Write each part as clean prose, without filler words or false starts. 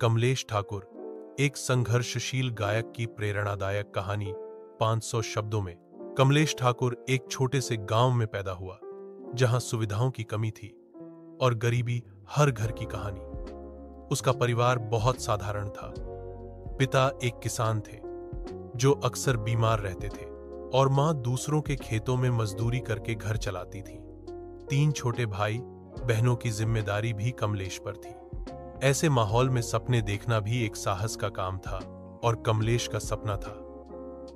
कमलेश ठाकुर, एक संघर्षशील गायक की प्रेरणादायक कहानी। 500 शब्दों में। कमलेश ठाकुर एक छोटे से गांव में पैदा हुआ, जहां सुविधाओं की कमी थी और गरीबी हर घर की कहानी। उसका परिवार बहुत साधारण था। पिता एक किसान थे, जो अक्सर बीमार रहते थे, और मां दूसरों के खेतों में मजदूरी करके घर चलाती थी। 3 छोटे भाई बहनों की जिम्मेदारी भी कमलेश पर थी। ऐसे माहौल में सपने देखना भी एक साहस का काम था, और कमलेश का सपना था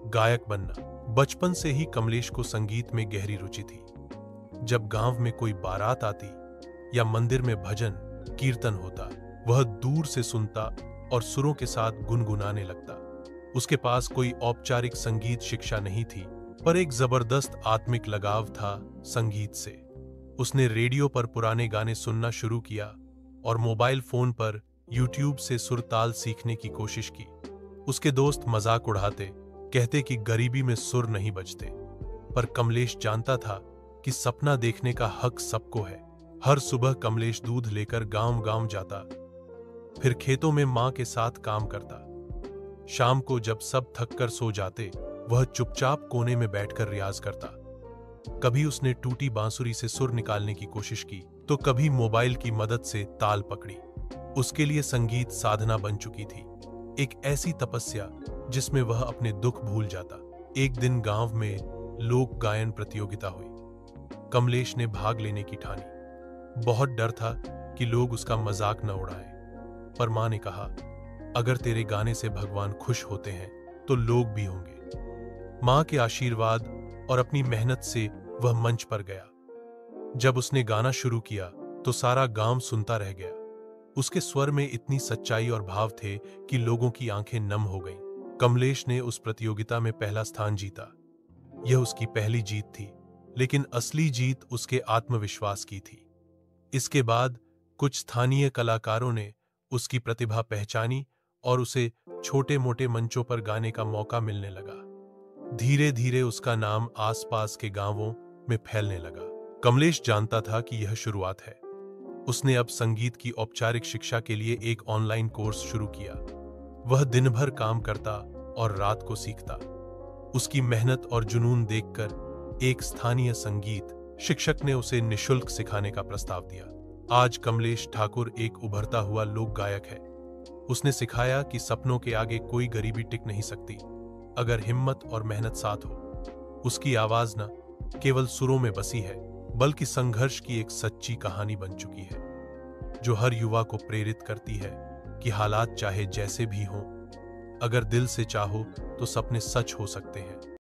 गायक बनना। बचपन से ही कमलेश को संगीत में गहरी रुचि थी। जब गांव में कोई बारात आती या मंदिर में भजन कीर्तन होता, वह दूर से सुनता और सुरों के साथ गुनगुनाने लगता। उसके पास कोई औपचारिक संगीत शिक्षा नहीं थी, पर एक जबरदस्त आत्मिक लगाव था संगीत से। उसने रेडियो पर पुराने गाने सुनना शुरू किया और मोबाइल फोन पर यूट्यूब से सुरताल सीखने की कोशिश की। उसके दोस्त मजाक उड़ाते, कहते कि गरीबी में सुर नहीं बजते, पर कमलेश जानता था कि सपना देखने का हक सबको है। हर सुबह कमलेश दूध लेकर गांव-गांव जाता, फिर खेतों में मां के साथ काम करता। शाम को जब सब थककर सो जाते, वह चुपचाप कोने में बैठकर रियाज करता। कभी उसने टूटी बांसुरी से सुर निकालने की कोशिश की, तो कभी मोबाइल की मदद से ताल पकड़ी। उसके लिए संगीत साधना बन चुकी थी, एक ऐसी तपस्या जिसमें वह अपने दुख भूल जाता। एक दिन गांव में लोक गायन प्रतियोगिता हुई। कमलेश ने भाग लेने की ठानी। बहुत डर था कि लोग उसका मजाक न उड़ाएं, पर मां ने कहा, अगर तेरे गाने से भगवान खुश होते हैं तो लोग भी होंगे। मां के आशीर्वाद और अपनी मेहनत से वह मंच पर गया। जब उसने गाना शुरू किया तो सारा गांव सुनता रह गया। उसके स्वर में इतनी सच्चाई और भाव थे कि लोगों की आंखें नम हो गईं। कमलेश ने उस प्रतियोगिता में पहला स्थान जीता। यह उसकी पहली जीत थी, लेकिन असली जीत उसके आत्मविश्वास की थी। इसके बाद कुछ स्थानीय कलाकारों ने उसकी प्रतिभा पहचानी और उसे छोटे-मोटे मंचों पर गाने का मौका मिलने लगा। धीरे धीरे उसका नाम आसपास के गांवों में फैलने लगा। कमलेश जानता था कि यह शुरुआत है। उसने अब संगीत की औपचारिक शिक्षा के लिए एक ऑनलाइन कोर्स शुरू किया। वह दिन भर काम करता और रात को सीखता। उसकी मेहनत और जुनून देखकर एक स्थानीय संगीत शिक्षक ने उसे निशुल्क सिखाने का प्रस्ताव दिया। आज कमलेश ठाकुर एक उभरता हुआ लोक गायक है। उसने सिखाया कि सपनों के आगे कोई गरीबी टिक नहीं सकती, अगर हिम्मत और मेहनत साथ हो। उसकी आवाज न केवल सुरों में बसी है, बल्कि संघर्ष की एक सच्ची कहानी बन चुकी है, जो हर युवा को प्रेरित करती है कि हालात चाहे जैसे भी हों, अगर दिल से चाहो तो सपने सच हो सकते हैं।